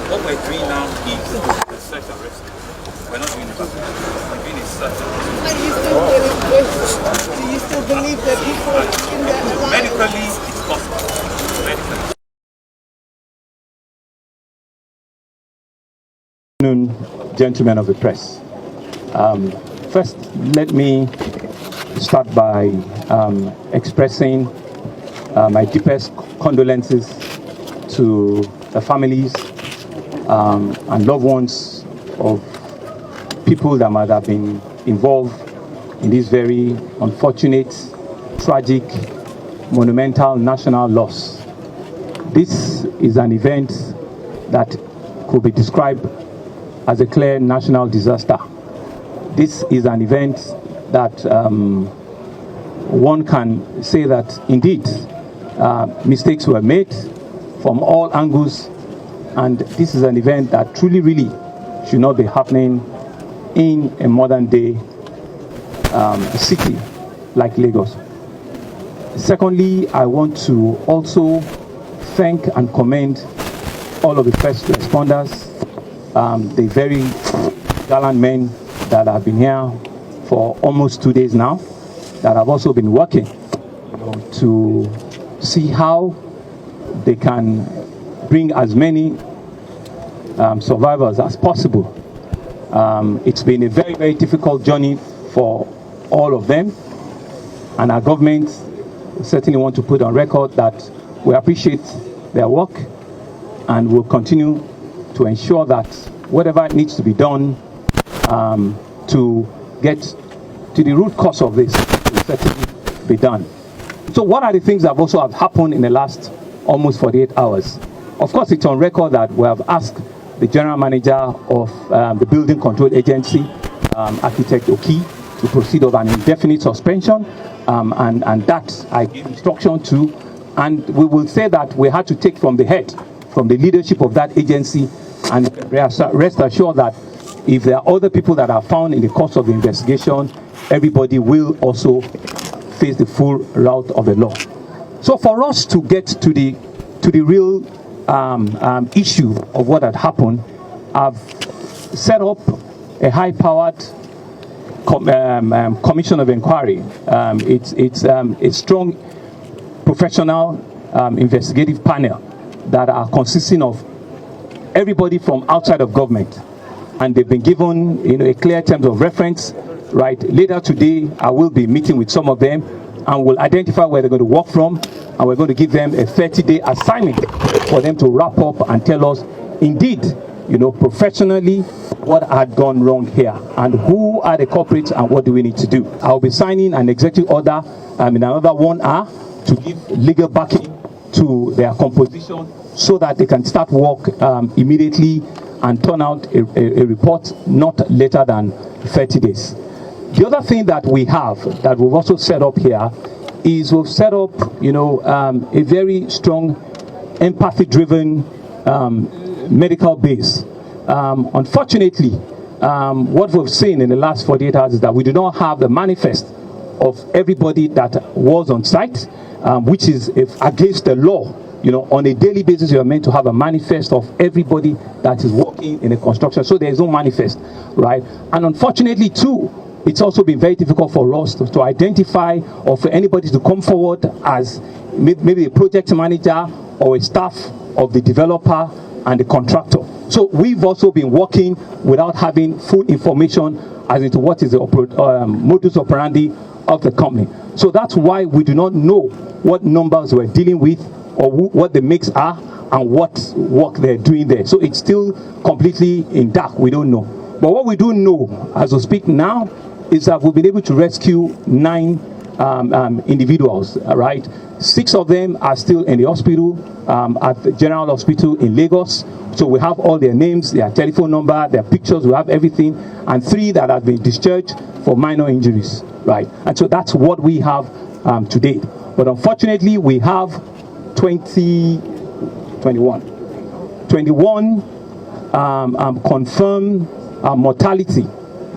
What we're doing now is a search and rescue. We're not doing evacuation. We're doing a search and rescue. Do you still believe that people in there alive? Medically, it's possible. Medically. Good afternoon, gentlemen of the press. First, let me start by expressing my deepest condolences to the families and loved ones of people that might have been involved in this very unfortunate, tragic, monumental national loss. This is an event that could be described as a clear national disaster. This is an event that one can say that indeed mistakes were made from all angles, and this is an event that truly, really should not be happening in a modern day city like Lagos. Secondly, I want to also thank and commend all of the first responders, the very gallant men that have been here for almost 2 days now, that have also been working to see how they can bring as many survivors as possible. It's been a very, very difficult journey for all of them, and our government certainly want to put on record that we appreciate their work and will continue to ensure that whatever needs to be done to get to the root cause of this will certainly be done. So what are the things that also have happened in the last almost 48 hours? Of course, it's on record that we have asked the general manager of the Building Control Agency, Architect Ikoyi, to proceed of an indefinite suspension, and that I gave instruction to, and we will say that we had to take from the head, from the leadership of that agency, and rest assured that if there are other people that are found in the course of the investigation, everybody will also face the full route of the law. So for us to get to the real issue of what had happened, I've set up a high-powered commission of inquiry. It's a strong professional investigative panel that are consisting of everybody from outside of government, and they've been given a clear terms of reference. Right, later today I will be meeting with some of them and will identify where they're going to work from, and we're going to give them a 30-day assignment for them to wrap up and tell us indeed, professionally, what had gone wrong here and who are the culprits and what do we need to do. I'll be signing an executive order in another 1 hour to give legal backing to their composition so that they can start work immediately and turn out a report not later than 30 days. The other thing that we have that we've also set up here is we've set up, a very strong empathy-driven medical base. Unfortunately, what we've seen in the last 48 hours is that we do not have the manifest of everybody that was on site, which is against the law. On a daily basis, you are meant to have a manifest of everybody that is working in the construction. So there is no manifest, right? And unfortunately, too, it's also been very difficult for us to identify or for anybody to come forward as maybe a project manager or a staff of the developer and the contractor. So we've also been working without having full information as into what is the modus operandi of the company. So that's why we do not know what numbers we're dealing with or what the mix are and what work they're doing there. So it's still completely in dark. We don't know. But what we do know as we speak now is that we've been able to rescue 9 individuals, right? 6 of them are still in the hospital, at the General Hospital in Lagos. So we have all their names, their telephone number, their pictures, we have everything. And 3 that have been discharged for minor injuries, right? And so that's what we have to date. But unfortunately, we have 21 confirmed mortality,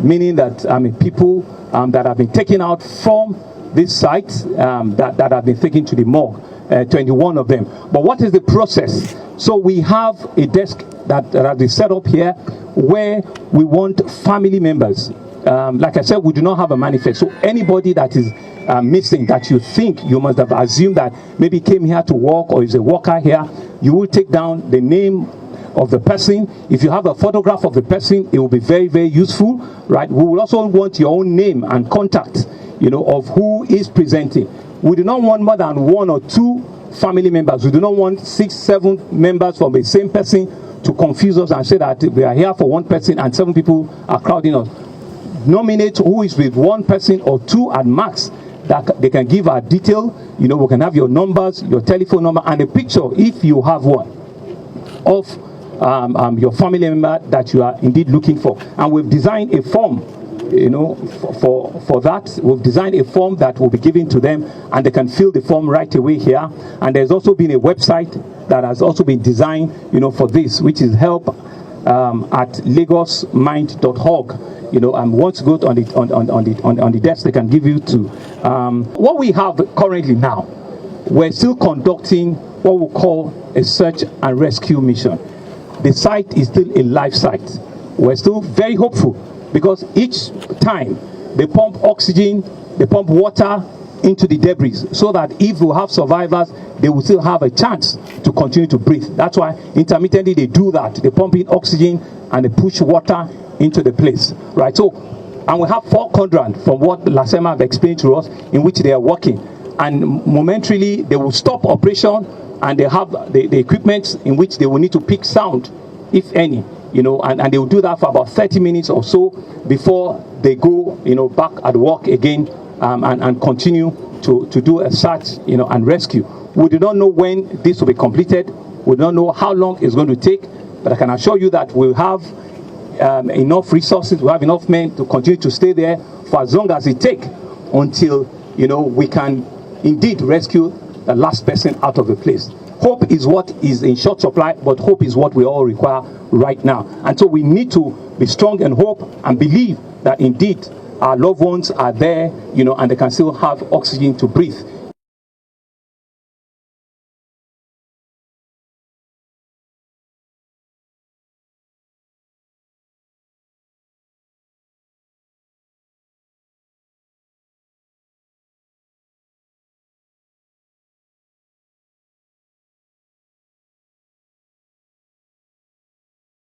meaning that people that have been taken out from this site that have been taken to the morgue, 21 of them. But what is the process? So we have a desk that have been set up here where we want family members. Like I said, we do not have a manifest. So anybody that is missing, that you think you must have assumed that maybe came here to work or is a worker here, you will take down the name of the person. If you have a photograph of the person, it will be very, very useful, right? We will also want your own name and contact, of who is presenting. We do not want more than 1 or 2 family members. We do not want 6, 7 members from the same person to confuse us and say that we are here for one person and 7 people are crowding us. Nominate who is with 1 person or 2 at max, that they can give our detail. We can have your numbers, your telephone number, and a picture, if you have one, of your family member that you are indeed looking for. And we've designed a form, for that. We've designed a form that will be given to them, and they can fill the form right away here. And there's also been a website that has also been designed, for this, which is help at lagosmind.org. And once you go on the desk, they can give you to. What we have currently now, we're still conducting what we call a search and rescue mission. The site is still a live site. We're still very hopeful, because each time they pump oxygen, they pump water into the debris, so that if we have survivors, they will still have a chance to continue to breathe. That's why intermittently they do that. They pump in oxygen and they push water into the place, right? So, and we have 4 quadrants from what Lasema have explained to us, in which they are working. And momentarily they will stop operation, and they have the equipment in which they will need to pick sound, if any, and they will do that for about 30 minutes or so before they go, back at work again, and continue to do a search, and rescue. We do not know when this will be completed. We don't know how long it's going to take, but I can assure you that we'll have enough resources, we have enough men to continue to stay there for as long as it takes, until, we can indeed rescue the last person out of the place. Hope is what is in short supply, but hope is what we all require right now. And so we need to be strong in hope and believe that indeed our loved ones are there, and they can still have oxygen to breathe.